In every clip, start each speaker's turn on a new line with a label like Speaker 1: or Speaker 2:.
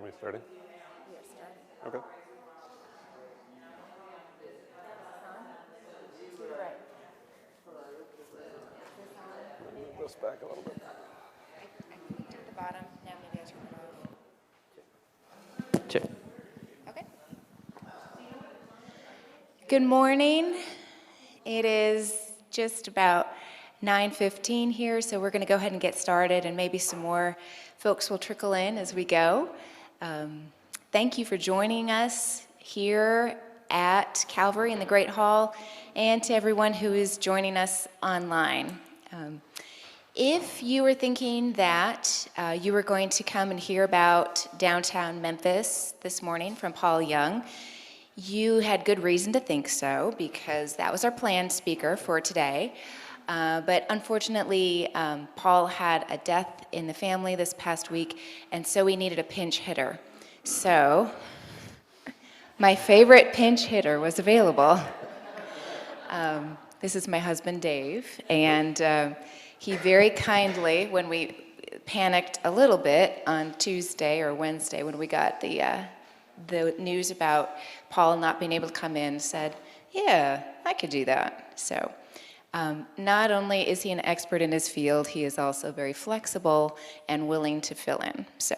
Speaker 1: Are we starting?
Speaker 2: We are starting.
Speaker 1: Okay.
Speaker 2: To the right.
Speaker 1: Move this back a little bit.
Speaker 2: I clicked at the bottom. Now maybe I turn it off.
Speaker 1: Check.
Speaker 2: Okay. Good morning. It is just about 9:15 here, so we're going to go ahead and get started, and maybe some more folks will trickle in as we go. Thank you for joining us here at Calvary in the Great Hall, and to everyone who is joining us online. If you were thinking that you were going to come and hear about downtown Memphis this morning from Paul Young, you had good reason to think so, because that was our planned speaker for today. But unfortunately, Paul had a death in the family this past week, and so we needed a pinch hitter. So my favorite pinch hitter was available. This is my husband, Dave, and he very kindly, when we panicked a little bit on Tuesday or Wednesday when we got the news about Paul not being able to come in, said, yeah, I could do that. So not only is he an expert in his field, he is also very flexible and willing to fill in. So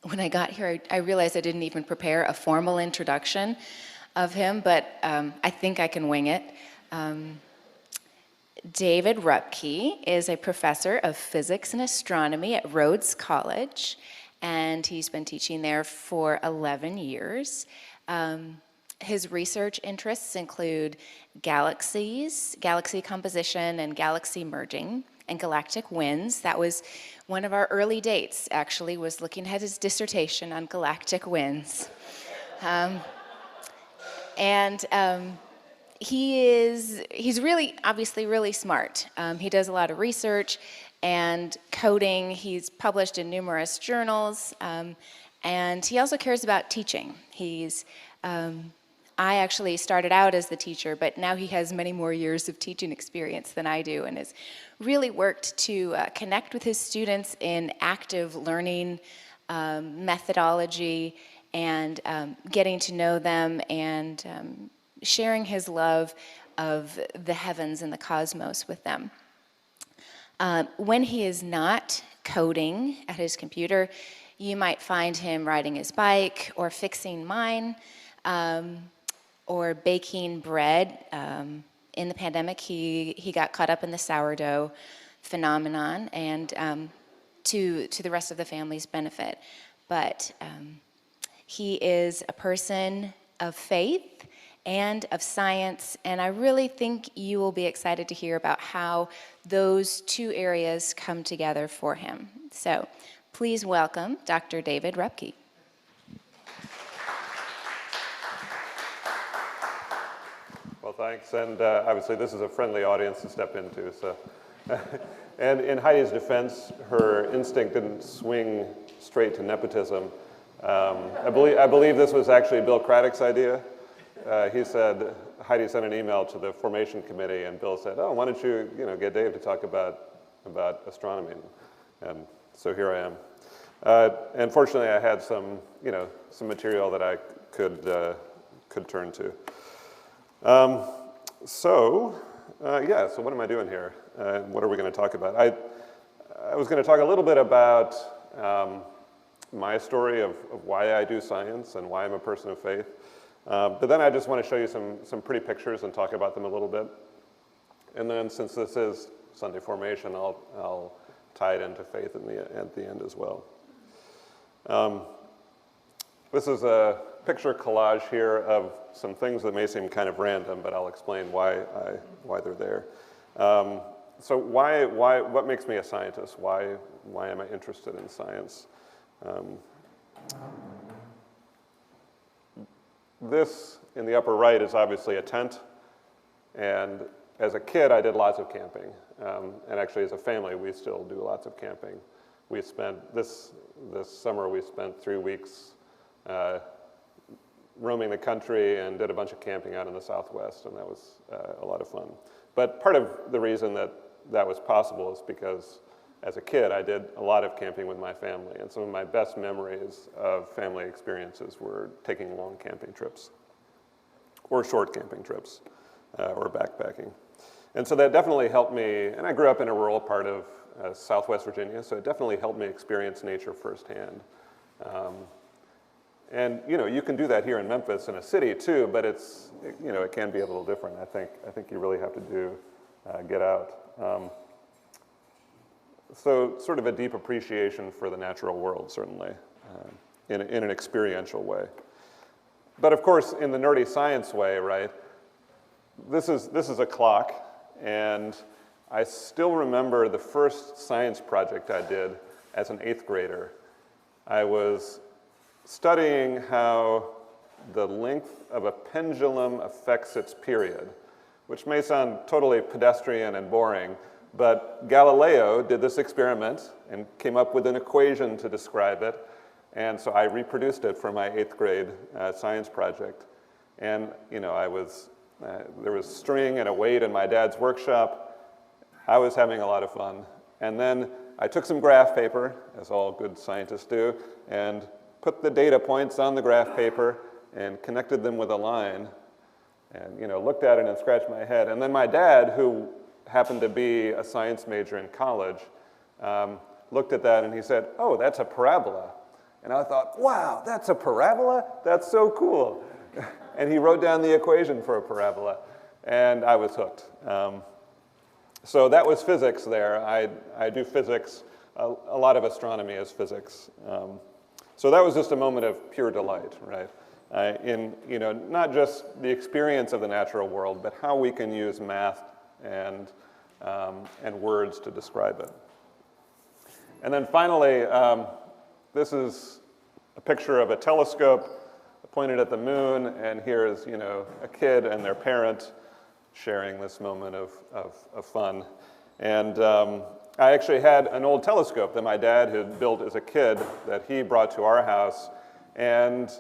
Speaker 2: when I got here, I realized I didn't even prepare a formal introduction of him, but I think I can wing it. David Rupke is a professor of physics and astronomy at Rhodes College, and he's been teaching there for 11 years. His research interests include galaxies, galaxy composition, and galaxy merging, and galactic winds. That was one of our early dates, actually, was looking at his dissertation on galactic winds. He's really, obviously really smart. He does a lot of research and coding. He's published in numerous journals, and he also cares about teaching. I actually started out as the teacher, but now he has many more years of teaching experience than I do, and has really worked to connect with his students in active learning methodology, and getting to know them, and sharing his love of the heavens and the cosmos with them. When he is not coding at his computer, you might find him riding his bike, or fixing mine, or baking bread. In the pandemic, he got caught up in the sourdough phenomenon, and to the rest of the family's benefit. But he is a person of faith and of science, and I really think you will be excited to hear about how those two areas come together for him. So please welcome Dr. David Rupke.
Speaker 1: Well, thanks. And obviously, this is a friendly audience to step into. So, and in Heidi's defense, her instinct didn't swing straight to nepotism. I believe this was actually Bill Craddock's idea. He said, Heidi sent an email to the formation committee, and Bill said, "Oh, why don't you, get Dave to talk about astronomy?" And so here I am. And fortunately, I had some material that I could turn to. So what am I doing here? What are we going to talk about? I was going to talk a little bit about my story of why I do science and why I'm a person of faith. But then I just want to show you some pretty pictures and talk about them a little bit. And then, since this is Sunday formation, I'll tie it into faith at the end as well. This is a picture collage here of some things that may seem kind of random, but I'll explain why they're there. So what makes me a scientist? Why am I interested in science? This in the upper right is obviously a tent, and as a kid I did lots of camping, and actually as a family we still do lots of camping. We spent this summer we spent 3 weeks roaming the country and did a bunch of camping out in the Southwest, and that was a lot of fun. But part of the reason that was possible is because as a kid, I did a lot of camping with my family, and some of my best memories of family experiences were taking long camping trips, or short camping trips, or backpacking. And so that definitely helped me, and I grew up in a rural part of Southwest Virginia, so it definitely helped me experience nature firsthand. And you can do that here in Memphis in a city too, but it can be a little different. I think you really have to get out. So sort of a deep appreciation for the natural world, certainly, in an experiential way. But of course, in the nerdy science way, right? This is a clock, and I still remember the first science project I did as an 8th grader. I was studying how the length of a pendulum affects its period, which may sound totally pedestrian and boring, but Galileo did this experiment and came up with an equation to describe it, and so I reproduced it for my 8th grade science project. And there was string and a weight in my dad's workshop. I was having a lot of fun. And then I took some graph paper, as all good scientists do, and put the data points on the graph paper and connected them with a line, and looked at it and scratched my head. And then my dad, who happened to be a science major in college, looked at that and he said, "Oh, that's a parabola." And I thought, wow, that's a parabola? That's so cool. And he wrote down the equation for a parabola, and I was hooked. So that was physics there. I do physics. A lot of astronomy is physics. So that was just a moment of pure delight, right? In not just the experience of the natural world, but how we can use math and words to describe it. And then finally, this is a picture of a telescope pointed at the moon, and here is a kid and their parent sharing this moment of fun. And I actually had an old telescope that my dad had built as a kid that he brought to our house, and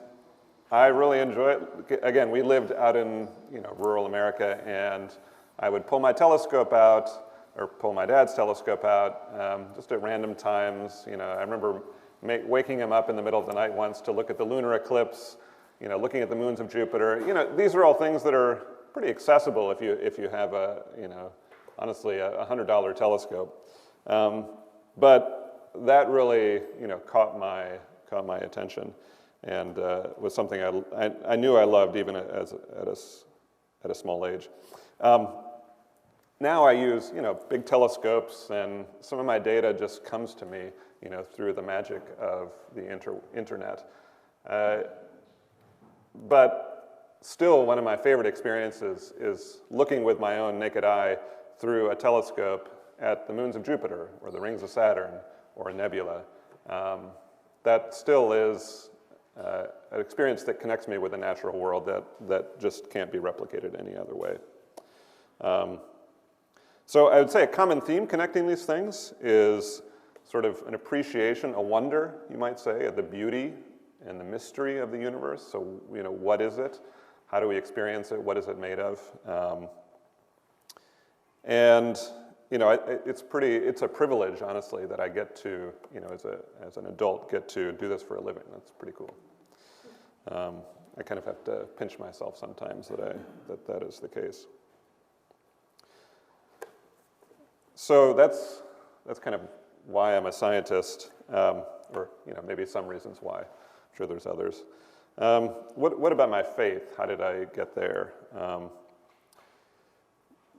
Speaker 1: I really enjoy it. Again, we lived out in rural America, and I would pull my telescope out, or pull my dad's telescope out, just at random times. I remember waking him up in the middle of the night once to look at the lunar eclipse, looking at the moons of Jupiter. These are all things that are pretty accessible if you have honestly a $100 telescope. But that really caught my attention, and was something I knew I loved even at a small age. Now I use big telescopes, and some of my data just comes to me through the magic of the internet. But still, one of my favorite experiences is looking with my own naked eye through a telescope at the moons of Jupiter, or the rings of Saturn, or a nebula. That still is an experience that connects me with the natural world that just can't be replicated any other way. So I would say a common theme connecting these things is sort of an appreciation, a wonder, you might say, of the beauty and the mystery of the universe. So, what is it? How do we experience it? What is it made of? It's a privilege, honestly, that I get to, as an adult, get to do this for a living. That's pretty cool. I kind of have to pinch myself sometimes that is the case. So that's kind of why I'm a scientist, or maybe some reasons why. I'm sure there's others. What about my faith? How did I get there?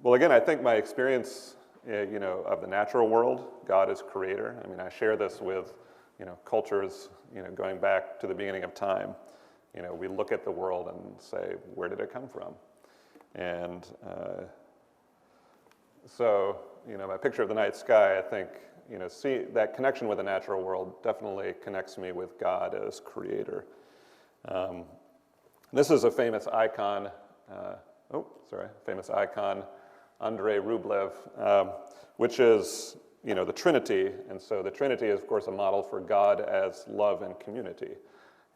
Speaker 1: Well, again, I think my experience, of the natural world, God as creator. I mean, I share this with, cultures, going back to the beginning of time. We look at the world and say, where did it come from? And so, my picture of the night sky, I think, see that connection with the natural world definitely connects me with God as creator. This is a famous icon, Andrei Rublev, which is, the Trinity. And so the Trinity is, of course, a model for God as love and community.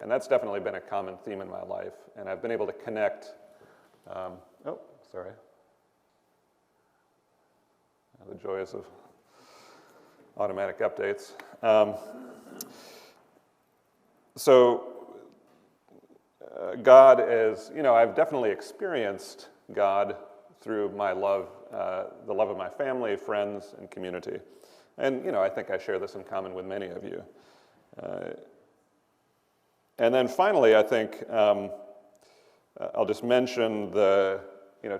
Speaker 1: And that's definitely been a common theme in my life. And I've been able to connect, the joys of automatic updates. God is, I've definitely experienced God through my love, the love of my family, friends, and community. And, I think I share this in common with many of you. And then finally, I think I'll just mention the,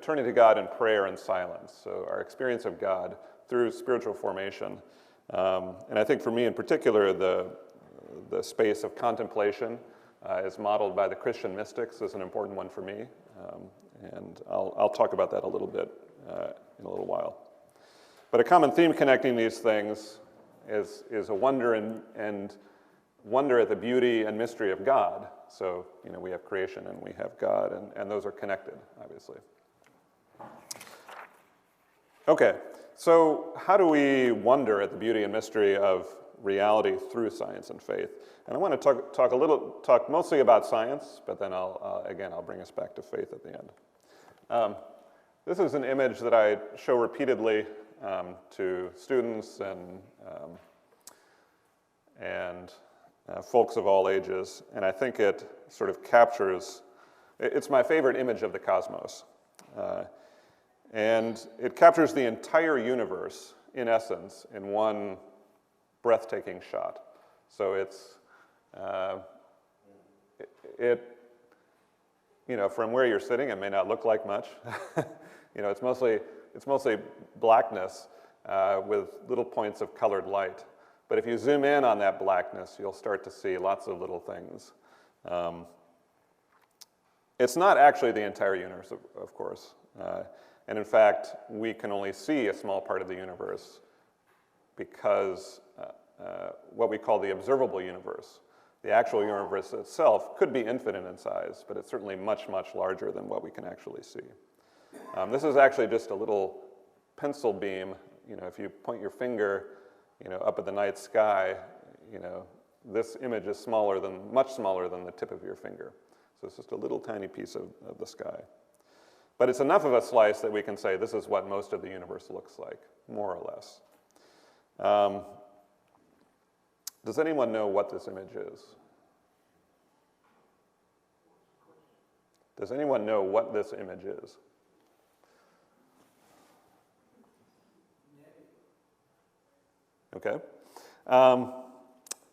Speaker 1: turning to God in prayer and silence. So our experience of God through spiritual formation. And I think for me in particular, the space of contemplation is modeled by the Christian mystics is an important one for me. And I'll talk about that a little bit in a little while. But a common theme connecting these things is a wonder and wonder at the beauty and mystery of God. So, we have creation and we have God, and those are connected, obviously. Okay, so how do we wonder at the beauty and mystery of reality through science and faith? And I want to talk mostly about science, but then I'll bring us back to faith at the end. This is an image that I show repeatedly to students and folks of all ages, and I think it sort of captures, it's my favorite image of the cosmos. And it captures the entire universe, in essence, in one breathtaking shot. So it's, from where you're sitting, it may not look like much. It's mostly blackness with little points of colored light. But if you zoom in on that blackness, you'll start to see lots of little things. It's not actually the entire universe, of course. And in fact, we can only see a small part of the universe because what we call the observable universe, the actual universe itself, could be infinite in size, but it's certainly much, much larger than what we can actually see. This is actually just a little pencil beam. If you point your finger, up at the night sky, this image is much smaller than the tip of your finger. So it's just a little tiny piece of the sky. But it's enough of a slice that we can say this is what most of the universe looks like, more or less. Does anyone know what this image is? Does anyone know what this image is? Okay.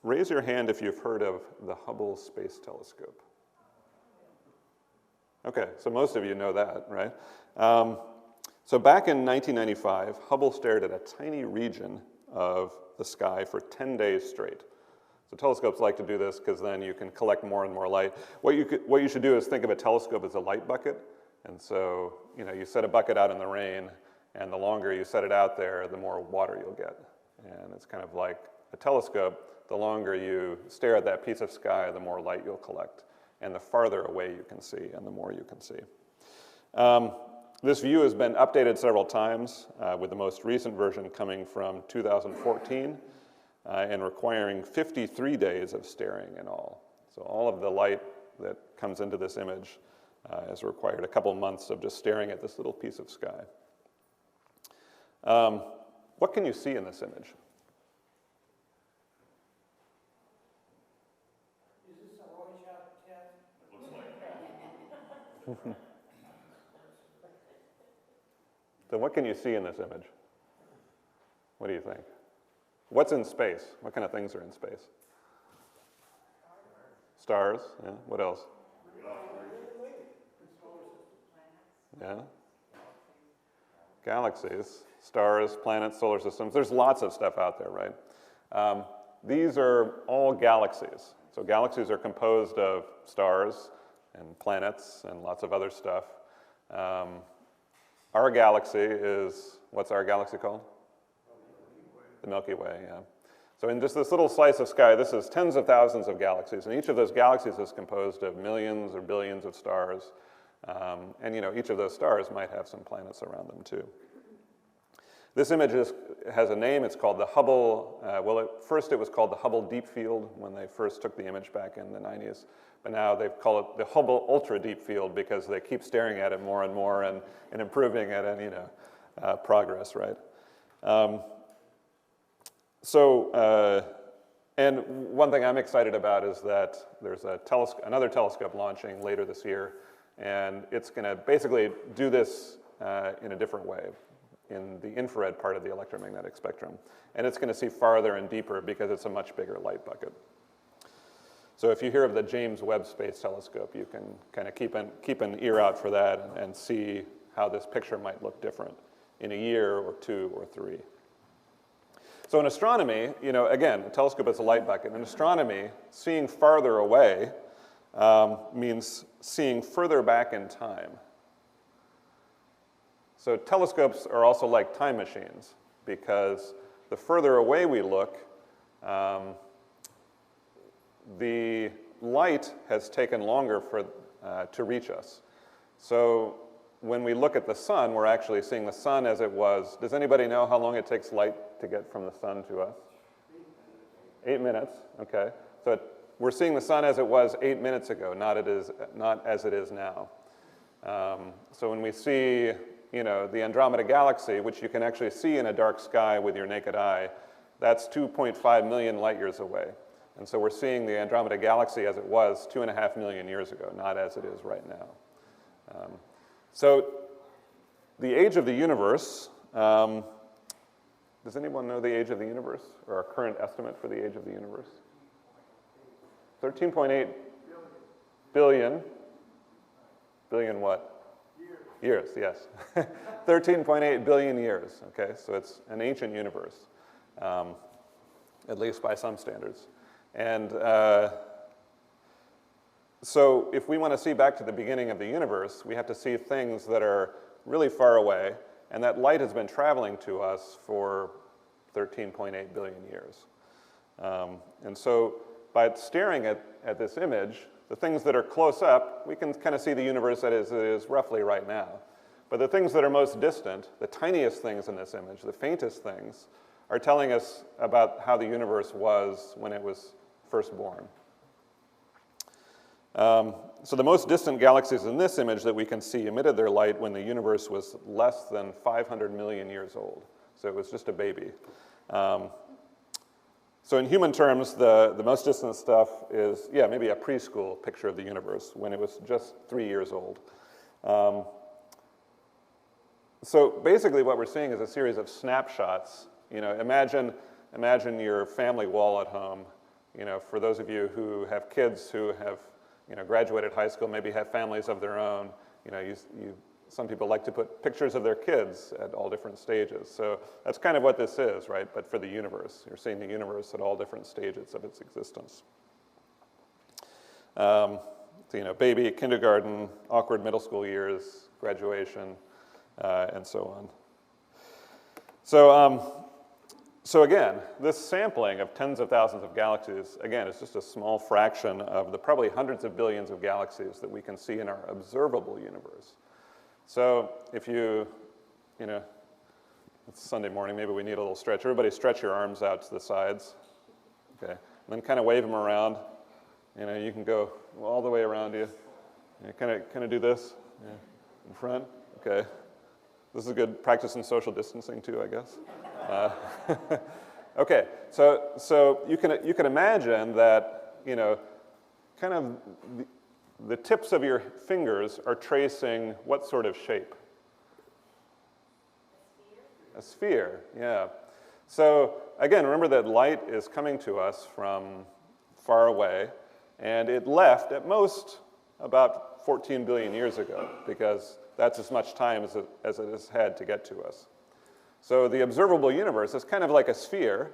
Speaker 1: Raise your hand if you've heard of the Hubble Space Telescope. Okay, so most of you know that, right? So back in 1995, Hubble stared at a tiny region of the sky for 10 days straight. So telescopes like to do this because then you can collect more and more light. What you should do is think of a telescope as a light bucket. And so, you set a bucket out in the rain, and the longer you set it out there, the more water you'll get. And it's kind of like a telescope. The longer you stare at that piece of sky, the more light you'll collect. And the farther away you can see, and the more you can see. This view has been updated several times, with the most recent version coming from 2014 and requiring 53 days of staring in all. So all of the light that comes into this image has required a couple months of just staring at this little piece of sky. What can you see in this image?
Speaker 3: Is this a Rorschach test? It looks like.
Speaker 1: Then what can you see in this image? What do you think? What's in space? What kind of things are in space? Stars, yeah. What else? Yeah. Galaxies, stars, planets, solar systems. There's lots of stuff out there, right? These are all galaxies. So galaxies are composed of stars and planets and lots of other stuff. Our galaxy is, what's our galaxy called? The Milky Way, yeah. So in just this little slice of sky, this is tens of thousands of galaxies, and each of those galaxies is composed of millions or billions of stars. And each of those stars might have some planets around them too. This image has a name. It's called the Hubble, first it was called the Hubble Deep Field when they first took the image back in the 90s. But now they've called it the Hubble Ultra Deep Field because they keep staring at it more and more and improving it and, progress, right? And one thing I'm excited about is that there's another telescope launching later this year, and it's going to basically do this in a different way, in the infrared part of the electromagnetic spectrum. And it's going to see farther and deeper because it's a much bigger light bucket. So if you hear of the James Webb Space Telescope, you can kind of keep an ear out for that and see how this picture might look different in a year or 2 or 3. So in astronomy, again, a telescope is a light bucket. In astronomy, seeing farther away means seeing further back in time. So telescopes are also like time machines because the further away we look, the light has taken longer to reach us. So when we look at the sun, we're actually seeing the sun as it was. Does anybody know how long it takes light to get from the sun to us? 8 minutes, okay. So we're seeing the sun as it was 8 minutes ago, not as it is now. So when we see, the Andromeda galaxy, which you can actually see in a dark sky with your naked eye, that's 2.5 million light years away. And so we're seeing the Andromeda galaxy as it was 2.5 million years ago, not as it is right now. So the age of the universe, does anyone know the age of the universe, or our current estimate for the age of the universe? 13.8 billion. Billion what? Years, yes. 13.8 billion years, okay? So it's an ancient universe, at least by some standards. And so if we want to see back to the beginning of the universe, we have to see things that are really far away, and that light has been traveling to us for 13.8 billion years. And so by staring at this image, the things that are close up, we can kind of see the universe as it is roughly right now. But the things that are most distant, the tiniest things in this image, the faintest things, are telling us about how the universe was when it was first born. So the most distant galaxies in this image that we can see emitted their light when the universe was less than 500 million years old. So it was just a baby. So in human terms, the most distant stuff is, maybe a preschool picture of the universe when it was just 3 years old. So basically what we're seeing is a series of snapshots. Imagine your family wall at home. For those of you who have kids who have graduated high school, maybe have families of their own. Some people like to put pictures of their kids at all different stages. So that's kind of what this is, right? But for the universe. You're seeing the universe at all different stages of its existence. Baby, kindergarten, awkward middle school years, graduation, and so on. So again, this sampling of tens of thousands of galaxies, again, is just a small fraction of the probably hundreds of billions of galaxies that we can see in our observable universe. So if it's Sunday morning, maybe we need a little stretch. Everybody stretch your arms out to the sides, okay? And then kind of wave them around. You can go all the way around you. Kind of do this, in front, okay? This is a good practice in social distancing too, I guess. Okay, so you can imagine that kind of the tips of your fingers are tracing what sort of shape? A sphere, yeah. So again, remember that light is coming to us from far away, and it left at most about 14 billion years ago, because that's as much time as it has had to get to us. So the observable universe is kind of like a sphere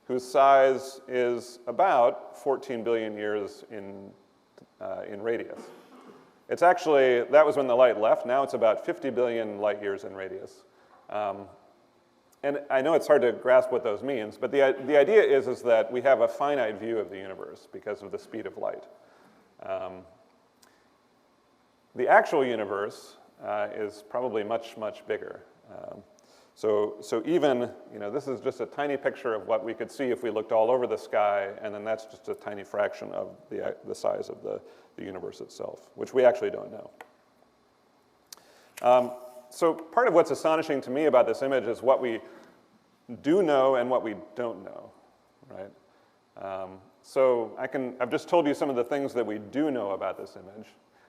Speaker 1: whose size is about 14 billion years in radius. It's actually, that was when the light left. Now it's about 50 billion light years in radius. And I know it's hard to grasp what those means, but the idea is that we have a finite view of the universe because of the speed of light. The actual universe is probably much, much bigger. So even, this is just a tiny picture of what we could see if we looked all over the sky, and then that's just a tiny fraction of the size of the universe itself, which we actually don't know. So part of what's astonishing to me about this image is what we do know and what we don't know, right? So I've just told you some of the things that we do know about this image.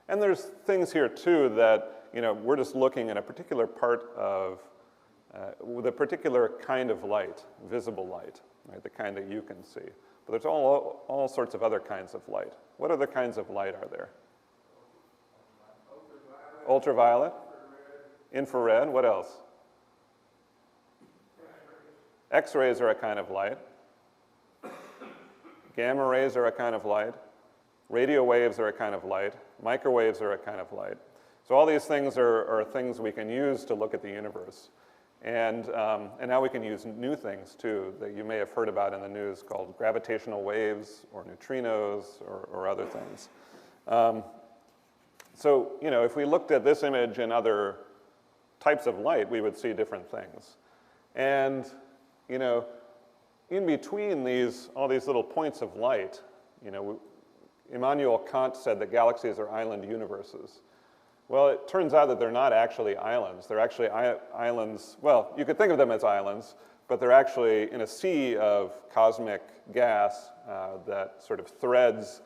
Speaker 1: And there's things here too that, we're just looking at a particular part of, with a particular kind of light, visible light, right? The kind that you can see. But there's all sorts of other kinds of light. What other kinds of light are there? Ultraviolet. Infrared. What else? X-rays are a kind of light. Gamma rays are a kind of light. Radio waves are a kind of light. Microwaves are a kind of light. So all these things are things we can use to look at the universe. And now we can use new things, too, that you may have heard about in the news called gravitational waves or neutrinos or other things. So, if we looked at this image and other types of light, we would see different things. And, in between all these little points of light, Immanuel Kant said that galaxies are island universes. Well, it turns out that they're not actually islands. They're actually islands, well, you could think of them as islands, but they're actually in a sea of cosmic gas that sort of threads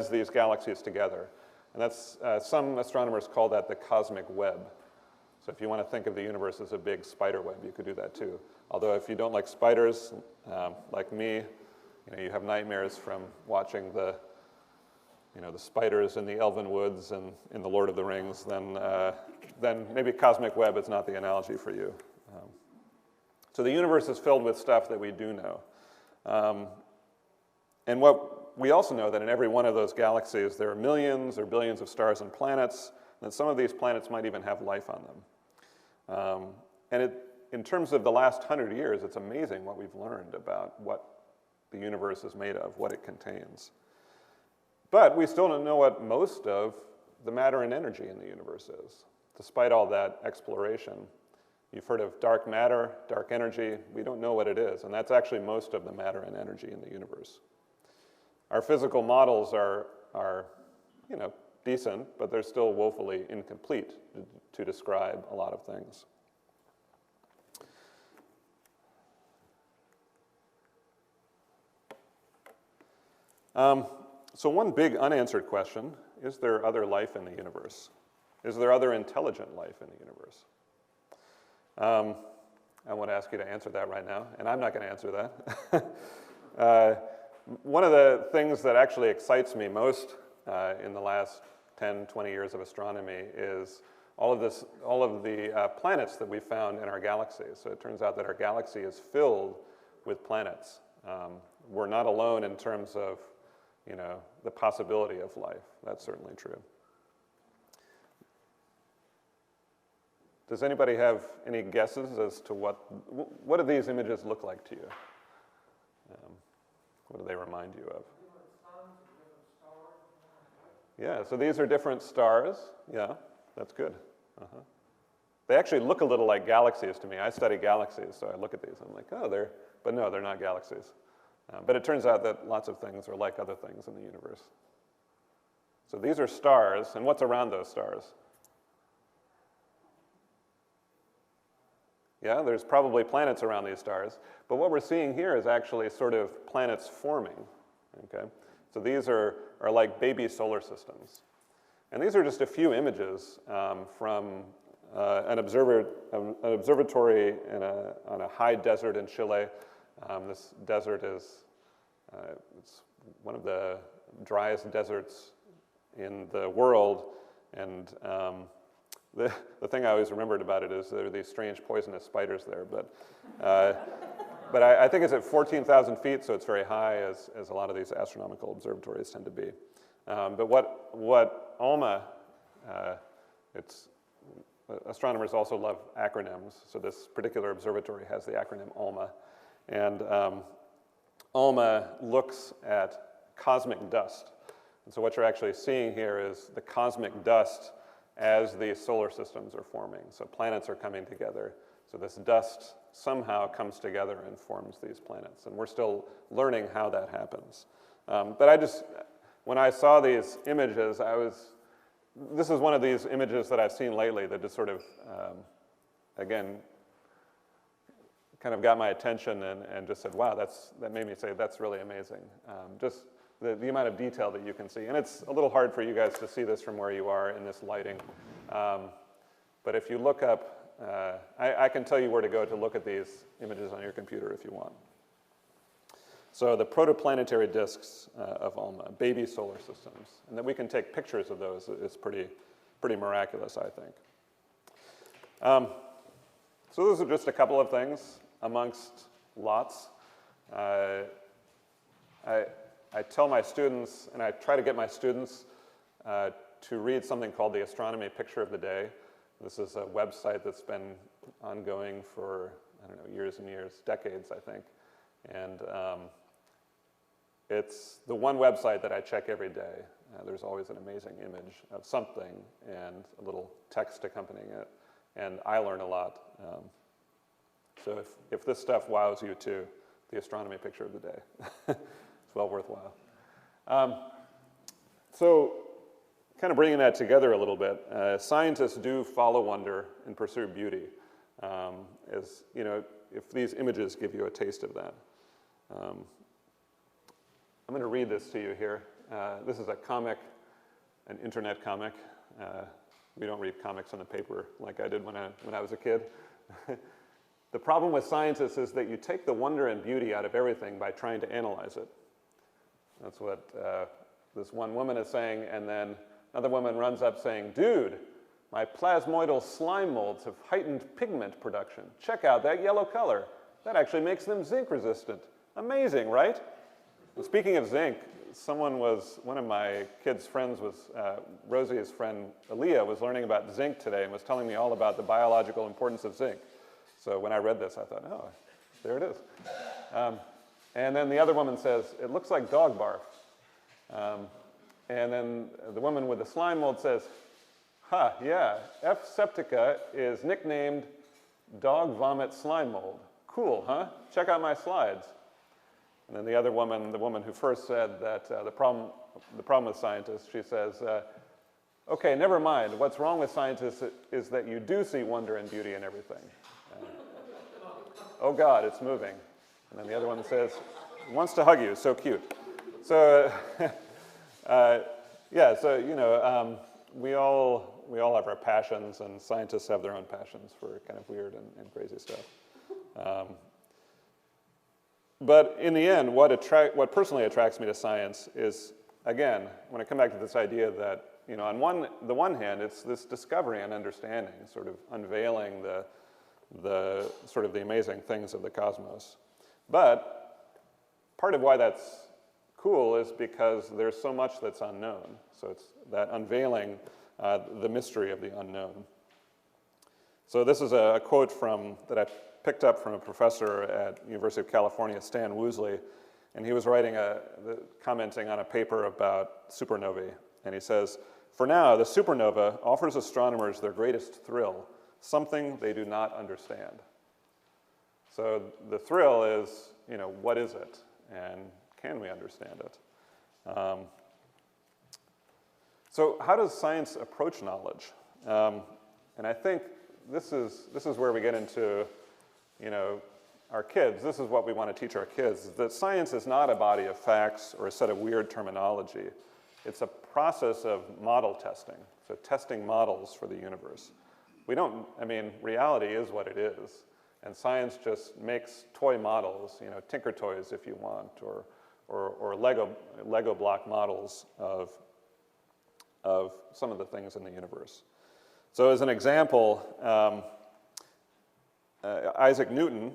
Speaker 1: these galaxies together. And that's, some astronomers call that the cosmic web. So if you want to think of the universe as a big spider web, you could do that too. Although if you don't like spiders, like me, you have nightmares from watching the spiders in the Elven Woods and in The Lord of the Rings, then maybe cosmic web is not the analogy for you. So the universe is filled with stuff that we do know. And what we also know that in every one of those galaxies, there are millions or billions of stars and planets, and that some of these planets might even have life on them. In terms of the last 100 years, it's amazing what we've learned about what the universe is made of, what it contains. But we still don't know what most of the matter and energy in the universe is. Despite all that exploration, you've heard of dark matter, dark energy. We don't know what it is, and that's actually most of the matter and energy in the universe. Our physical models are decent, but they're still woefully incomplete to describe a lot of things. So one big unanswered question, is there other life in the universe? Is there other intelligent life in the universe? I want to ask you to answer that right now, and I'm not going to answer that. One of the things that actually excites me most in the last 10, 20 years of astronomy is all of the planets that we found in our galaxy. So it turns out that our galaxy is filled with planets. We're not alone in terms of the possibility of life. That's certainly true. Does anybody have any guesses as to what do these images look like to you? What do they remind you of? Yeah, so these are different stars. Yeah, that's good. They actually look a little like galaxies to me. I study galaxies, so I look at these and I'm like, oh, but no, they're not galaxies. But it turns out that lots of things are like other things in the universe. So these are stars, and what's around those stars? Yeah, there's probably planets around these stars, but what we're seeing here is actually sort of planets forming, okay? So these are like baby solar systems. And these are just a few images from an observatory on a high desert in Chile. This desert is it's one of the driest deserts in the world, and the thing I always remembered about it is there are these strange poisonous spiders there, but I think it's at 14,000 feet, so it's very high, as a lot of these astronomical observatories tend to be. But what ALMA, astronomers also love acronyms, so this particular observatory has the acronym ALMA, and ALMA looks at cosmic dust. And so what you're actually seeing here is the cosmic dust as these solar systems are forming. So planets are coming together. So this dust somehow comes together and forms these planets. And we're still learning how that happens. But when I saw these images, this is one of these images that I've seen lately that just sort of, again, kind of got my attention and just said, wow, that made me say, that's really amazing. Just the amount of detail that you can see. And it's a little hard for you guys to see this from where you are in this lighting. But if you look up, I can tell you where to go to look at these images on your computer if you want. So the protoplanetary disks of ALMA, baby solar systems, and that we can take pictures of those is pretty miraculous, I think. So those are just a couple of things amongst lots. I tell my students, and I try to get my students to read something called the Astronomy Picture of the Day. This is a website that's been ongoing for, I don't know, years and years, decades, I think. And it's the one website that I check every day. There's always an amazing image of something and a little text accompanying it. And I learn a lot. So if this stuff wows you too, the Astronomy Picture of the Day. It's well worthwhile. So kind of bringing that together a little bit, scientists do follow wonder and pursue beauty. As you know, if these images give you a taste of that. I'm going to read this to you here. This is a comic, an internet comic. We don't read comics on the paper like I did when I was a kid. The problem with scientists is that you take the wonder and beauty out of everything by trying to analyze it. That's what this one woman is saying, and then another woman runs up saying, dude, my plasmoidal slime molds have heightened pigment production. Check out that yellow color. That actually makes them zinc resistant. Amazing, right? And speaking of zinc, one of my kids' friends was, Rosie's friend, Aaliyah, was learning about zinc today and was telling me all about the biological importance of zinc. So when I read this, I thought, oh, there it is. And then the other woman says, it looks like dog barf. And then the woman with the slime mold says, yeah, F. septica is nicknamed dog vomit slime mold. Cool, huh? Check out my slides. And then the other woman, the woman who first said that the problem with scientists, she says, okay, never mind. What's wrong with scientists is that you do see wonder and beauty in everything. Oh God, it's moving. And then the other one says, wants to hug you, so cute. So, yeah, so, you know, we all have our passions, and scientists have their own passions for kind of weird and crazy stuff. But in the end, what personally attracts me to science is, again, when I come back to this idea that, you know, on the one hand, it's this discovery and understanding, sort of unveiling the sort of the amazing things of the cosmos. But part of why that's cool is because there's so much that's unknown. So it's that unveiling the mystery of the unknown. So this is a quote that I picked up from a professor at University of California, Stan Woosley, and he was commenting on a paper about supernovae. And he says, for now, the supernova offers astronomers their greatest thrill, something they do not understand. So the thrill is, you know, what is it? And can we understand it? So how does science approach knowledge? And I think this is where we get into, you know, our kids. This is what we want to teach our kids, is that science is not a body of facts or a set of weird terminology. It's a process of model testing, so testing models for the universe. Reality is what it is, and science just makes toy models, you know, Tinker Toys if you want, or Lego block models of some of the things in the universe. So as an example, Isaac Newton,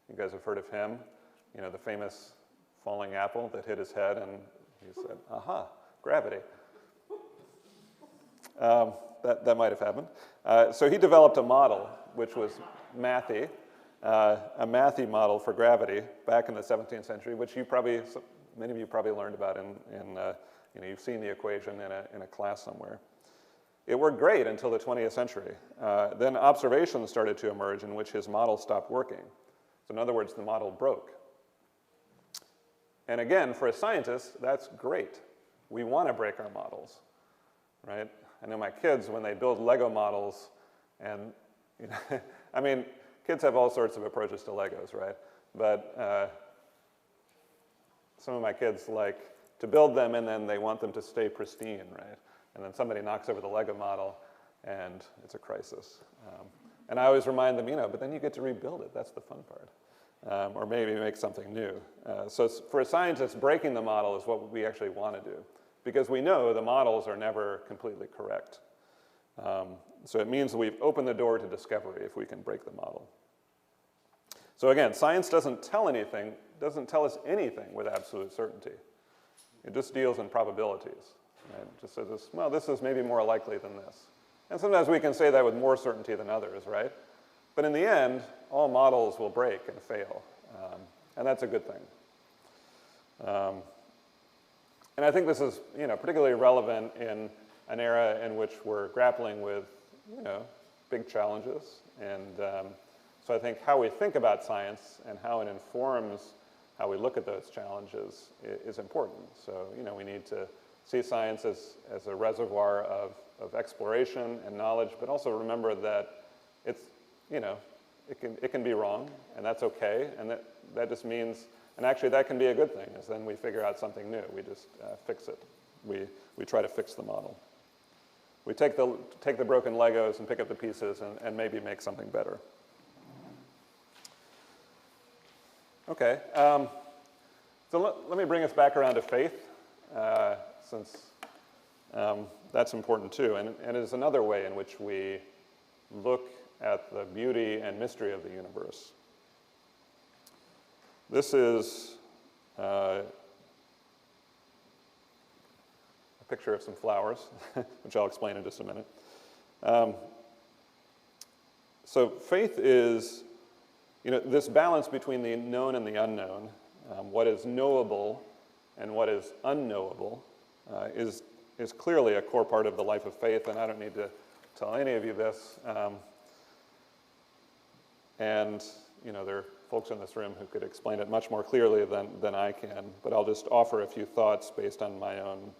Speaker 1: you guys have heard of him, you know, the famous falling apple that hit his head, and he said, aha, gravity. That might have happened. So he developed a model, which was mathy, a mathy model for gravity back in the 17th century, which many of you probably learned about you know, you've seen the equation in a class somewhere. It worked great until the 20th century. Then observations started to emerge in which his model stopped working. So in other words, the model broke. And again, for a scientist, that's great. We want to break our models, right? I know my kids, when they build Lego models, and, you know, I mean, kids have all sorts of approaches to Legos, right? But some of my kids like to build them, and then they want them to stay pristine, right? And then somebody knocks over the Lego model, and it's a crisis. And I always remind them, but then you get to rebuild it. That's the fun part. Or maybe make something new. So for a scientist, breaking the model is what we actually want to do, because we know the models are never completely correct. So it means we've opened the door to discovery if we can break the model. So again, science doesn't tell us anything with absolute certainty. It just deals in probabilities. Right? It just says, well, this is maybe more likely than this. And sometimes we can say that with more certainty than others, right? But in the end, all models will break and fail. And that's a good thing. And I think this is particularly relevant in an era in which we're grappling with big challenges. And so I think how we think about science and how it informs how we look at those challenges is important. So we need to see science as a reservoir of exploration and knowledge, but also remember that it's, it can be wrong, and that's okay, and that just means, and actually that can be a good thing, is then we figure out something new. We just fix it. We try to fix the model. We take the broken Legos and pick up the pieces and maybe make something better. Okay, so let me bring us back around to faith, since that's important too, and it is another way in which we look at the beauty and mystery of the universe. This is a picture of some flowers, which I'll explain in just a minute. So faith is this balance between the known and the unknown, what is knowable and what is unknowable, is clearly a core part of the life of faith, and I don't need to tell any of you this. And there are folks in this room who could explain it much more clearly than I can, but I'll just offer a few thoughts based on my own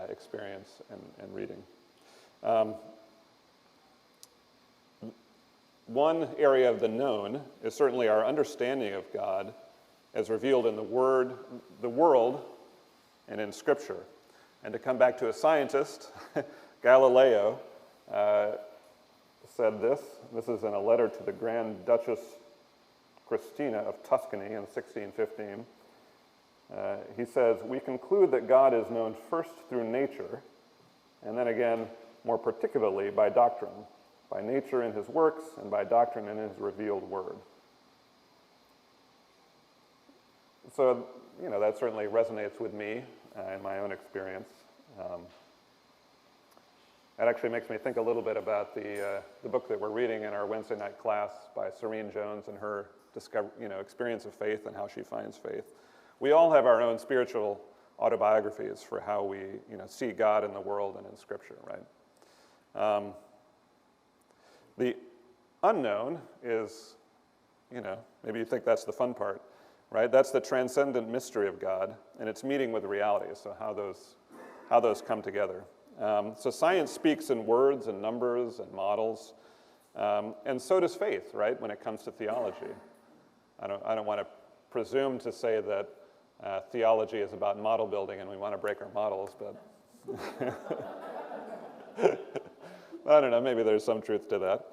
Speaker 1: experience and reading. One area of the known is certainly our understanding of God as revealed in the world, and in Scripture. And to come back to a scientist, Galileo said this. This is in a letter to the Grand Duchess Christina of Tuscany in 1615. He says, "We conclude that God is known first through nature, and then again, more particularly, by doctrine, by nature in his works, and by doctrine in his revealed word." So, that certainly resonates with me in my own experience. That actually makes me think a little bit about the book that we're reading in our Wednesday night class by Serene Jones and her experience of faith and how she finds faith. We all have our own spiritual autobiographies for how we see God in the world and in Scripture, right? The unknown is, maybe you think that's the fun part, right? That's the transcendent mystery of God, and it's meeting with reality, so how those come together. So science speaks in words and numbers and models, and so does faith, right, when it comes to theology. I don't want to presume to say that theology is about model building and we want to break our models, but I don't know, maybe there's some truth to that.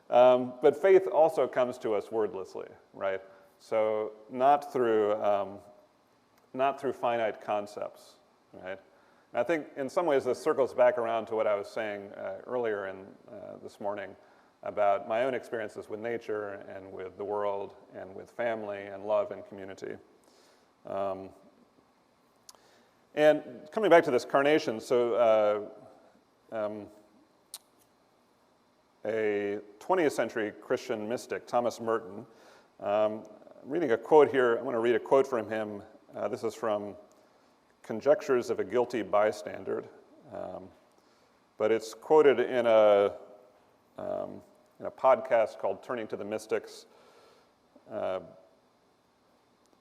Speaker 1: But faith also comes to us wordlessly, right? So not through finite concepts, right? And I think in some ways this circles back around to what I was saying earlier this morning about my own experiences with nature and with the world and with family and love and community. And coming back to this carnation, so a 20th century Christian mystic, Thomas Merton, I'm reading a quote here. I'm going to read a quote from him. This is from Conjectures of a Guilty Bystander, but it's quoted in a podcast called Turning to the Mystics.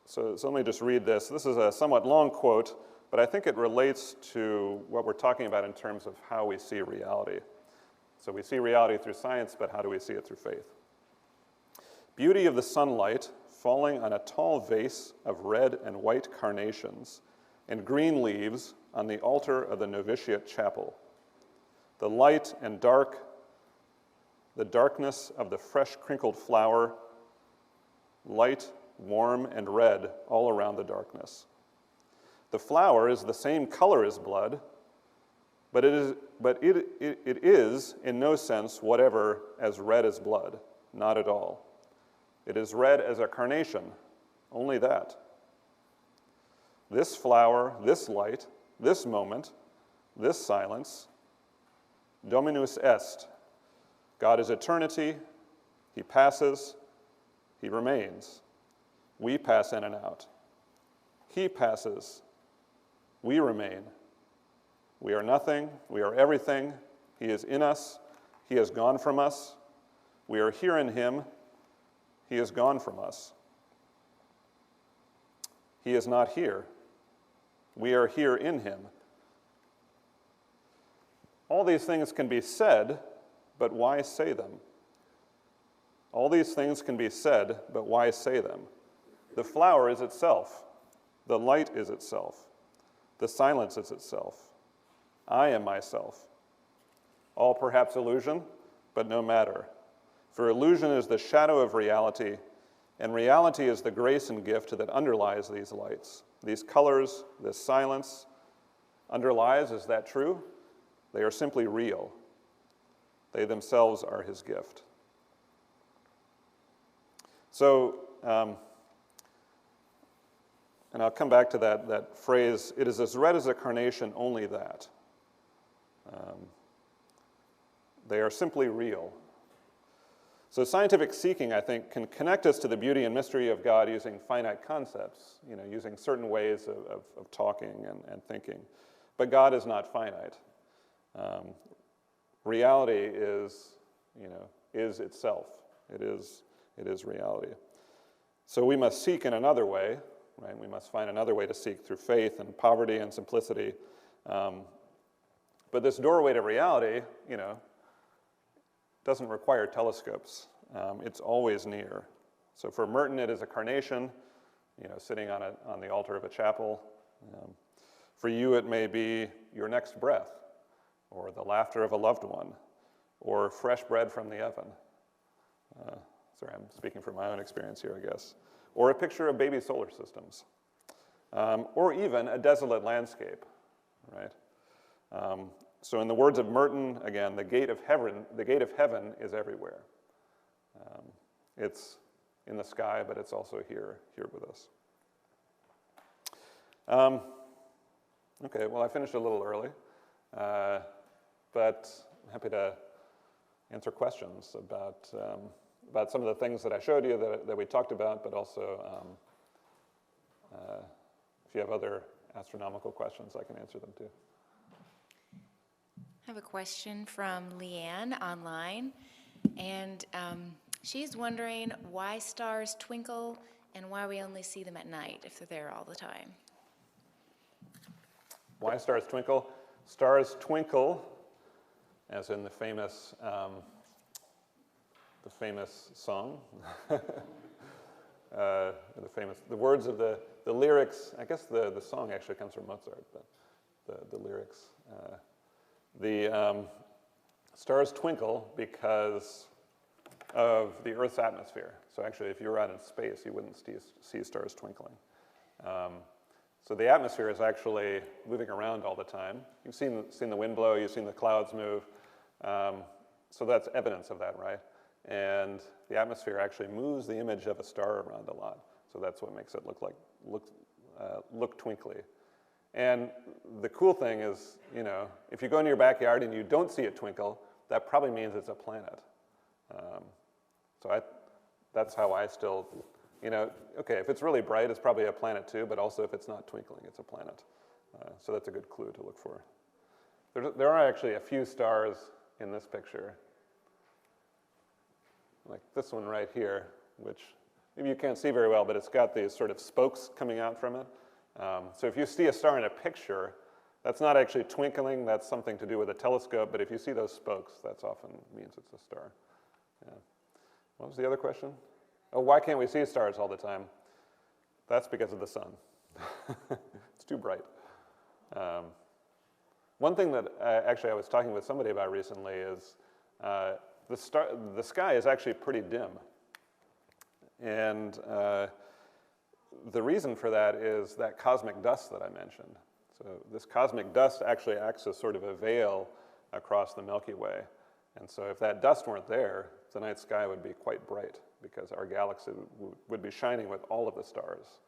Speaker 1: So let me just read this. This is a somewhat long quote, but I think it relates to what we're talking about in terms of how we see reality. So we see reality through science, but how do we see it through faith? Beauty of the sunlight falling on a tall vase of red and white carnations and green leaves on the altar of the novitiate chapel. The light and dark, the darkness of the fresh crinkled flower, light, warm, and red all around the darkness. The flower is the same color as blood, but it is in no sense whatever as red as blood, not at all. It is red as a carnation, only that. This flower, this light, this moment, this silence, Dominus est. God is eternity, he passes, he remains. We pass in and out. He passes, we remain. We are nothing, we are everything. He is in us, he has gone from us. We are here in him, he is gone from us. He is not here. We are here in him. All these things can be said, but why say them? All these things can be said, but why say them? The flower is itself. The light is itself. The silence is itself. I am myself. All perhaps illusion, but no matter. For illusion is the shadow of reality, and reality is the grace and gift that underlies these lights. These colors, this silence underlies, is that true? They are simply real. They themselves are his gift. So, and I'll come back to that phrase, it is as red as a carnation, only that. They are simply real. So scientific seeking, I think, can connect us to the beauty and mystery of God using finite concepts, using certain ways of talking and thinking. But God is not finite. Reality is itself. It is reality. So we must seek in another way, right? We must find another way to seek through faith and poverty and simplicity. But this doorway to reality, doesn't require telescopes. It's always near. So for Merton, it is a carnation, sitting on the altar of a chapel. For you, it may be your next breath, or the laughter of a loved one, or fresh bread from the oven. Sorry, I'm speaking from my own experience here, I guess. Or a picture of baby solar systems. Or even a desolate landscape, right? So in the words of Merton, again, the gate of heaven is everywhere. It's in the sky, but it's also here with us. Okay, well, I finished a little early, but I'm happy to answer questions about some of the things that I showed you that we talked about, but also if you have other astronomical questions, I can answer them too.
Speaker 2: I have a question from Leanne online, and she's wondering why stars twinkle and why we only see them at night if they're there all the time.
Speaker 1: Why stars twinkle? Stars twinkle, as in the famous song, the words of the lyrics. I guess the song actually comes from Mozart, but the lyrics. The stars twinkle because of the Earth's atmosphere. So actually, if you were out in space, you wouldn't see stars twinkling. So the atmosphere is actually moving around all the time. You've seen the wind blow, you've seen the clouds move. So that's evidence of that, right? And the atmosphere actually moves the image of a star around a lot. So that's what makes it look twinkly. And the cool thing is, if you go into your backyard and you don't see it twinkle, that probably means it's a planet. That's how I still, okay, if it's really bright, it's probably a planet too, but also if it's not twinkling, it's a planet. So that's a good clue to look for. There are actually a few stars in this picture, like this one right here, which maybe you can't see very well, but it's got these sort of spokes coming out from it. So if you see a star in a picture, that's not actually twinkling, that's something to do with a telescope, but if you see those spokes, that often means it's a star. Yeah. What was the other question? oh, why can't we see stars all the time? That's because of the sun. It's too bright. One thing that actually I was talking with somebody about recently is the sky is actually pretty dim. And the reason for that is that cosmic dust that I mentioned. So this cosmic dust actually acts as sort of a veil across the Milky Way. And so if that dust weren't there, the night sky would be quite bright because our galaxy would be shining with all of the stars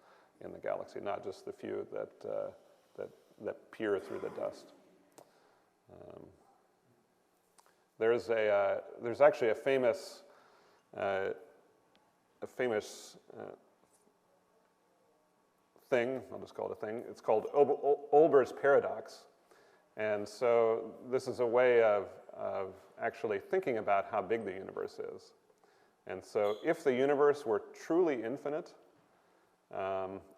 Speaker 1: in the galaxy, not just the few that peer through the dust. There's actually a famous thing, I'll just call it a thing, it's called Olber's paradox. And so this is a way of actually thinking about how big the universe is. And so if the universe were truly infinite,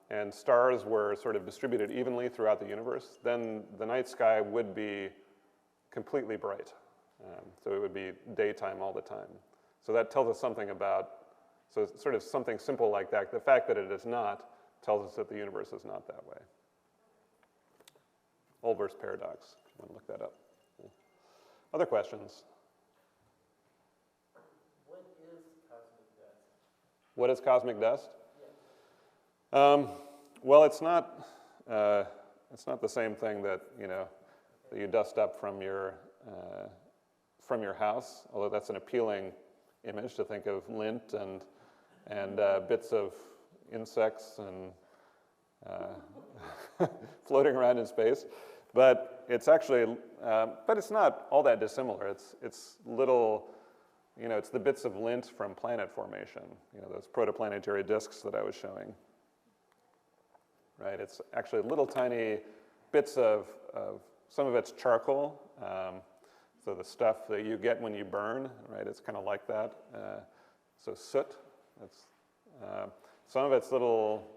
Speaker 1: and stars were sort of distributed evenly throughout the universe, then the night sky would be completely bright. So it would be daytime all the time. So that tells us something about, so it's sort of something simple like that. The fact that it is not tells us that the universe is not that way. Olber's paradox, if you want to look that up. Yeah. Other questions?
Speaker 3: What is cosmic dust?
Speaker 1: What is cosmic dust?
Speaker 3: Yes.
Speaker 1: Well, it's not the same thing that that you dust up from your house. Although that's an appealing image to think of lint and bits of insects and floating around in space. But it's actually, but it's not all that dissimilar. It's little, it's the bits of lint from planet formation. Those protoplanetary disks that I was showing. Right, it's actually little tiny bits of some of it's charcoal. So the stuff that you get when you burn, right? It's kind of like that. So soot. Some of it's little.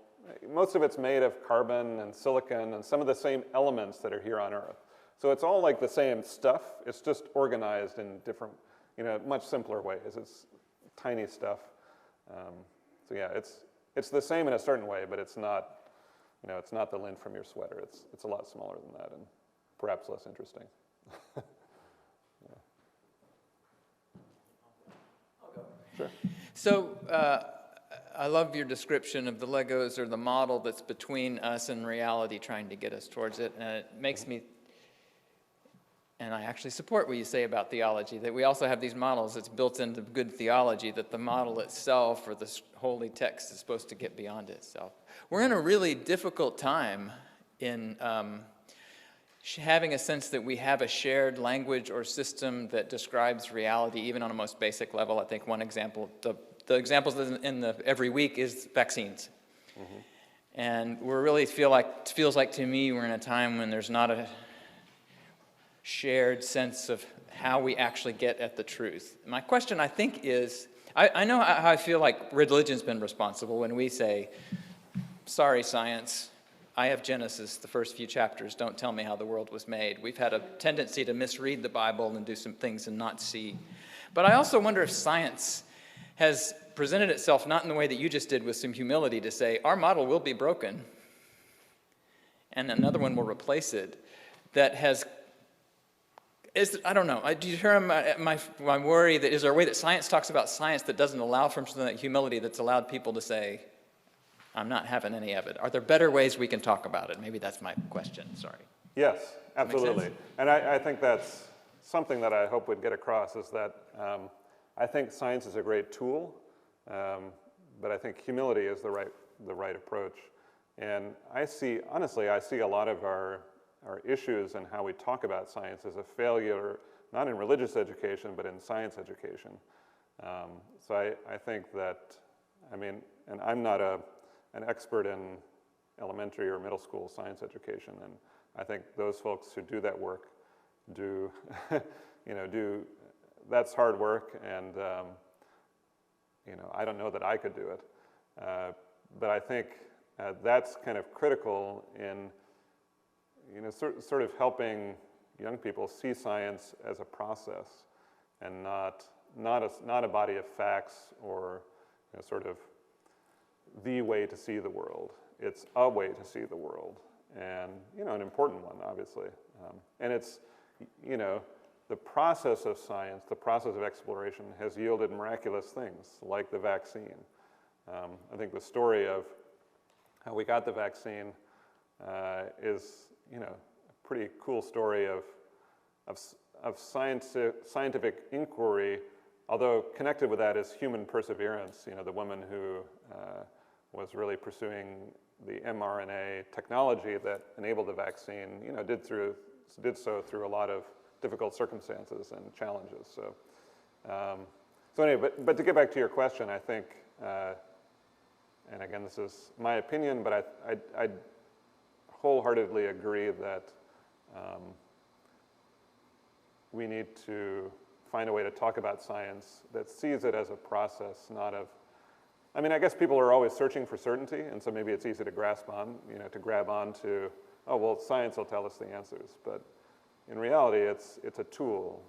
Speaker 1: Most of it's made of carbon and silicon and some of the same elements that are here on Earth. So it's all like the same stuff. It's just organized in different, much simpler ways. It's tiny stuff. So yeah, it's the same in a certain way, but it's not. It's not the lint from your sweater. It's a lot smaller than that and perhaps less interesting. Yeah.
Speaker 3: I'll go.
Speaker 1: Sure.
Speaker 4: So I love your description of the Legos or the model that's between us and reality trying to get us towards it. And it makes me, and I actually support what you say about theology, that we also have these models that's built into good theology, that the model itself or the holy text is supposed to get beyond itself. We're in a really difficult time in having a sense that we have a shared language or system that describes reality, even on a most basic level. I think one example, the examples in the every week is vaccines. Mm-hmm. And we really feels like to me we're in a time when there's not a shared sense of how we actually get at the truth. My question, I think, is, I know how I feel like religion's been responsible when we say, sorry, science, I have Genesis, the first few chapters, don't tell me how the world was made. We've had a tendency to misread the Bible and do some things and not see. But I also wonder if science has presented itself not in the way that you just did with some humility to say, our model will be broken, and another one will replace it, that has, I don't know, do you hear my worry that is there a way that science talks about science that doesn't allow for some of that humility that's allowed people to say, I'm not having any of it. Are there better ways we can talk about it? Maybe that's my question, sorry.
Speaker 1: Yes, absolutely. And I think that's something that I hope would get across is that I think science is a great tool, but I think humility is the right approach. And honestly, I see a lot of our issues and how we talk about science as a failure, not in religious education, but in science education. So I think that, and I'm not an expert in elementary or middle school science education, and I think those folks who do that work do, that's hard work, and I don't know that I could do it, but I think that's kind of critical in, sort of helping young people see science as a process and not a body of facts or sort of the way to see the world. It's a way to see the world, and an important one, obviously. And it's, the process of science, the process of exploration has yielded miraculous things, like the vaccine. I think the story of how we got the vaccine is, a pretty cool story of scientific inquiry, although connected with that is human perseverance. The woman who was really pursuing the mRNA technology that enabled the vaccine, did so through a lot of difficult circumstances and challenges. So, so anyway, but to get back to your question, I think, and again, this is my opinion, but I wholeheartedly agree that we need to find a way to talk about science that sees it as a process, not of, I guess people are always searching for certainty, and so maybe it's easy to grasp on, to grab on to, oh, well, science will tell us the answers. But in reality, it's a tool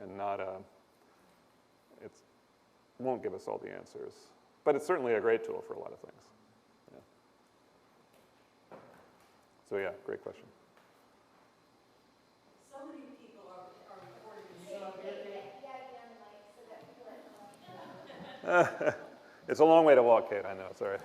Speaker 1: and not it won't give us all the answers. But it's certainly a great tool for a lot of things. Yeah. So yeah, great question.
Speaker 5: So many people are reporting.
Speaker 1: It's a long way to walk, Kate, I know, sorry.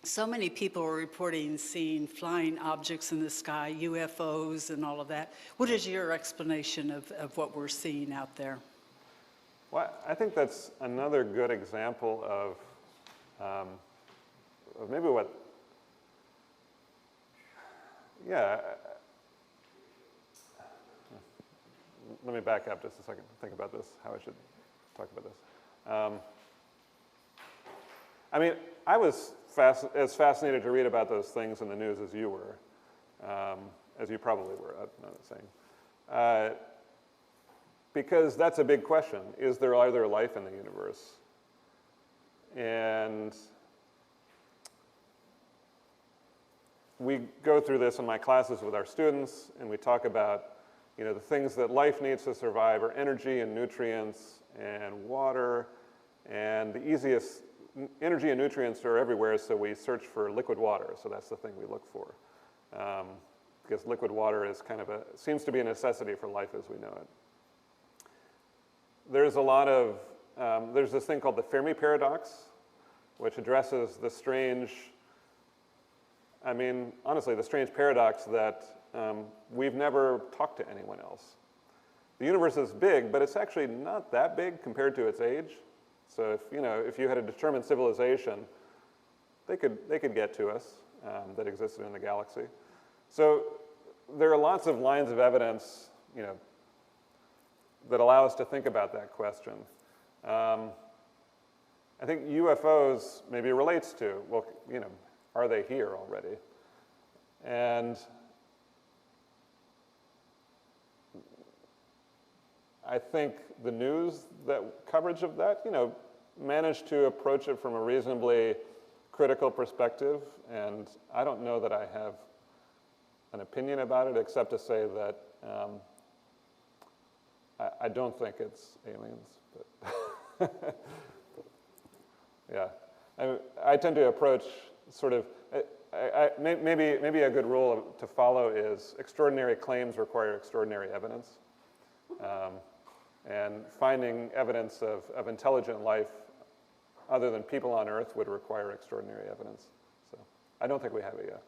Speaker 5: So many people are reporting seeing flying objects in the sky, UFOs and all of that. What is your explanation of what we're seeing out there?
Speaker 1: Well, I think that's another good example of maybe what, yeah. Let me back up just a second to think about this, how I should talk about this. I was as fascinated to read about those things in the news as you were, as you probably were, I'm not saying. Because that's a big question. Is there other life in the universe? And we go through this in my classes with our students, and we talk about, the things that life needs to survive are energy and nutrients and water, and the easiest, energy and nutrients are everywhere, so we search for liquid water, so that's the thing we look for. Because liquid water is seems to be a necessity for life as we know it. There's a lot of, there's this thing called the Fermi paradox, which addresses the strange, honestly, the strange paradox that we've never talked to anyone else. The universe is big, but it's actually not that big compared to its age. So if you had a determined civilization, they could get to us that existed in the galaxy. So there are lots of lines of evidence, that allow us to think about that question. I think UFOs maybe relates to, well, are they here already? And I think the news coverage of that, managed to approach it from a reasonably critical perspective, and I don't know that I have an opinion about it except to say that I don't think it's aliens, but yeah. I tend to approach sort of, maybe a good rule to follow is extraordinary claims require extraordinary evidence. And finding evidence of intelligent life other than people on Earth would require extraordinary evidence. So I don't think we have it yet.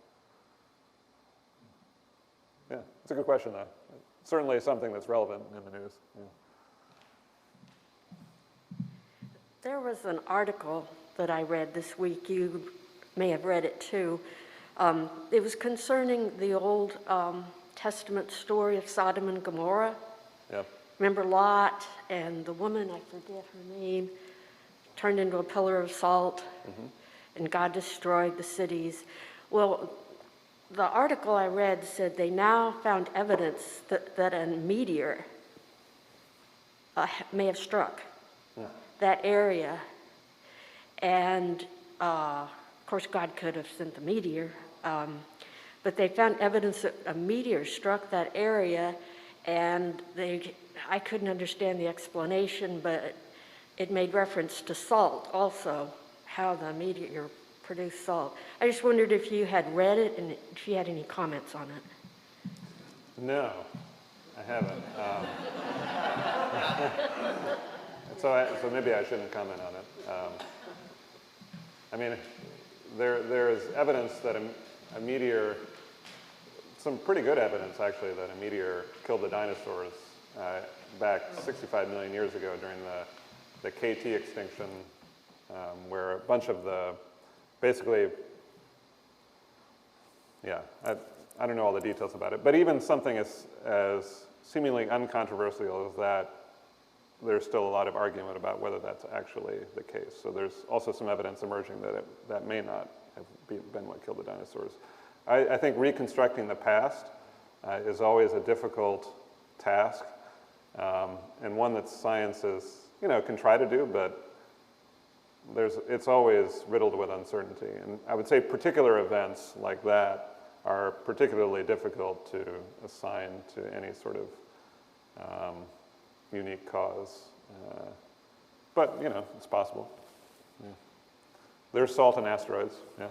Speaker 1: Yeah, it's a good question, though. Certainly something that's relevant in the news. Yeah.
Speaker 6: There was an article that I read this week. You may have read it too. It was concerning the Old Testament story of Sodom and Gomorrah.
Speaker 1: Yep.
Speaker 6: Remember Lot and the woman, I forget her name, turned into a pillar of salt, and God destroyed the cities. Well, the article I read said they now found evidence that a meteor may have struck that area. And of course, God could have sent the meteor, But they found evidence that a meteor struck that area, and I couldn't understand the explanation, but it made reference to salt also, how the meteor produced salt. I just wondered if you had read it and if you had any comments on it.
Speaker 1: No, I haven't. So maybe I shouldn't comment on it. I mean, there is evidence that a meteor, some pretty good evidence actually, that a meteor killed the dinosaurs back 65 million years ago during the KT extinction, where a bunch of basically, yeah, I don't know all the details about it, but even something as seemingly uncontroversial as that, there's still a lot of argument about whether that's actually the case. So there's also some evidence emerging that that may not have been what killed the dinosaurs. I think reconstructing the past is always a difficult task, and one that science can try to do, but it's always riddled with uncertainty. And I would say particular events like that are particularly difficult to assign to any sort of unique cause. But, it's possible. Yeah. There's salt in asteroids, yeah.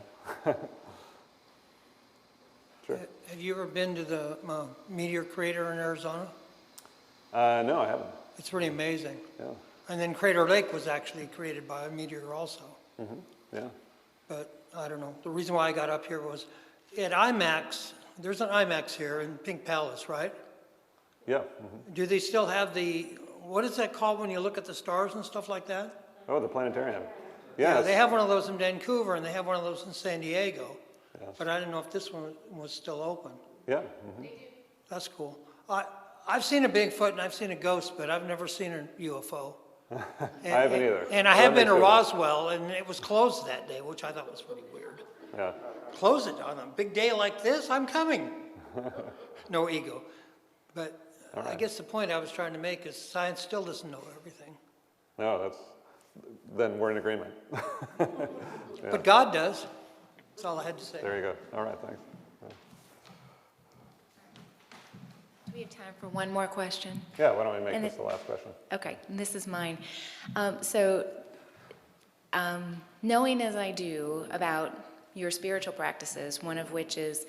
Speaker 1: Sure.
Speaker 3: Have you ever been to the Meteor crater in Arizona?
Speaker 1: No, I haven't.
Speaker 3: It's pretty amazing.
Speaker 1: Yeah.
Speaker 3: And then Crater Lake was actually created by a meteor also.
Speaker 1: Mm-hmm. Yeah.
Speaker 3: But I don't know. The reason why I got up here was at IMAX, there's an IMAX here in Pink Palace, right?
Speaker 1: Yeah. Mm-hmm.
Speaker 3: Do they still have what is that called when you look at the stars and stuff like that?
Speaker 1: Oh, the planetarium.
Speaker 3: Yeah,
Speaker 1: Yes.
Speaker 3: they have one of those in Vancouver and they have one of those in San Diego.
Speaker 1: Yes.
Speaker 3: But I didn't know if this one was still open.
Speaker 1: Yeah. Mm-hmm.
Speaker 3: That's cool. I've seen a Bigfoot and I've seen a ghost, but I've never seen a UFO.
Speaker 1: I haven't either.
Speaker 3: And I
Speaker 1: So
Speaker 3: have
Speaker 1: that
Speaker 3: been to
Speaker 1: makes it-
Speaker 3: Roswell, and it was closed that day, which I thought was pretty weird.
Speaker 1: Yeah.
Speaker 3: Close it on a big day like this, I'm coming. No ego. But I guess the point I was trying to make is science still doesn't know everything.
Speaker 1: No, then we're in agreement.
Speaker 3: But God does. That's all I had to say.
Speaker 1: There you go. All right, thanks.
Speaker 2: Do we have time for one more question?
Speaker 1: Yeah, why don't we make
Speaker 2: And
Speaker 1: this the last question?
Speaker 2: Okay, and this is mine. Knowing as I do about your spiritual practices, one of which is,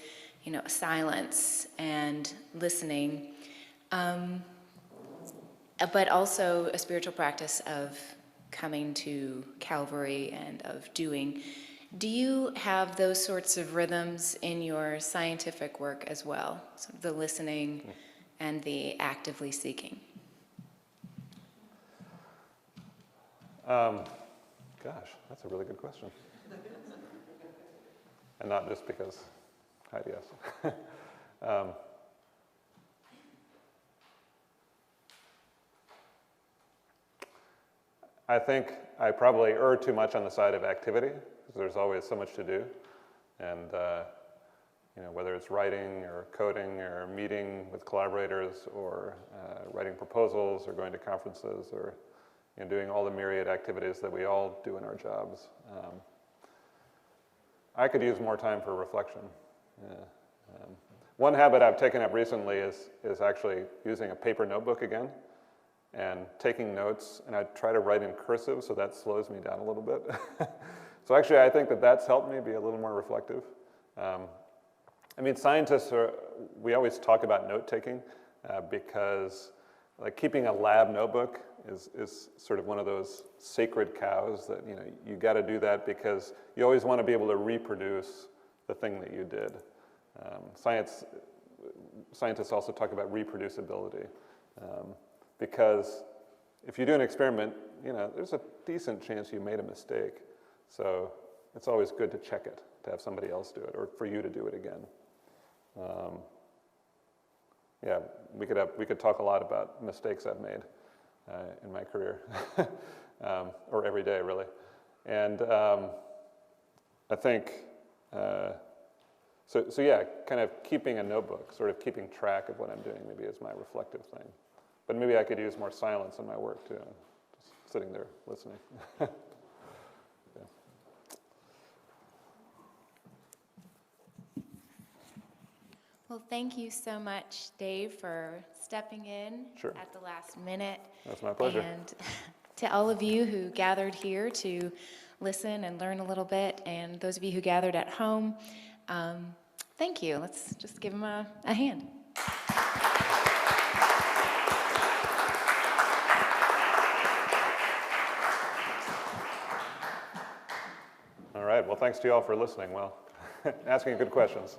Speaker 2: silence and listening, but also a spiritual practice of coming to Calvary and of doing. Do you have those sorts of rhythms in your scientific work as well? So the listening and the actively seeking?
Speaker 1: Gosh, that's a really good question. And not just because Heidi asked. I think I probably err too much on the side of activity, because there's always so much to do. And whether it's writing or coding or meeting with collaborators or writing proposals or going to conferences or doing all the myriad activities that we all do in our jobs. I could use more time for reflection. Yeah. One habit I've taken up recently is actually using a paper notebook again and taking notes, and I try to write in cursive, so that slows me down a little bit. So actually, I think that's helped me be a little more reflective. Scientists we always talk about note-taking because keeping a lab notebook is sort of one of those sacred cows that, you got to do that because you always want to be able to reproduce the thing that you did. Scientists also talk about reproducibility because if you do an experiment, there's a decent chance you made a mistake. So it's always good to check it, to have somebody else do it, or for you to do it again. We could talk a lot about mistakes I've made in my career, or every day, really. And I think, kind of keeping a notebook, sort of keeping track of what I'm doing maybe is my reflective thing. But maybe I could use more silence in my work too, just sitting there listening.
Speaker 2: Well, thank you so much, Dave, for stepping in
Speaker 1: Sure.
Speaker 2: at the last minute.
Speaker 1: That's my pleasure.
Speaker 2: And to all of you who gathered here to listen and learn a little bit, and those of you who gathered at home, thank you. Let's just give them a hand.
Speaker 1: All right, well, thanks to you all for listening. Well, asking good questions.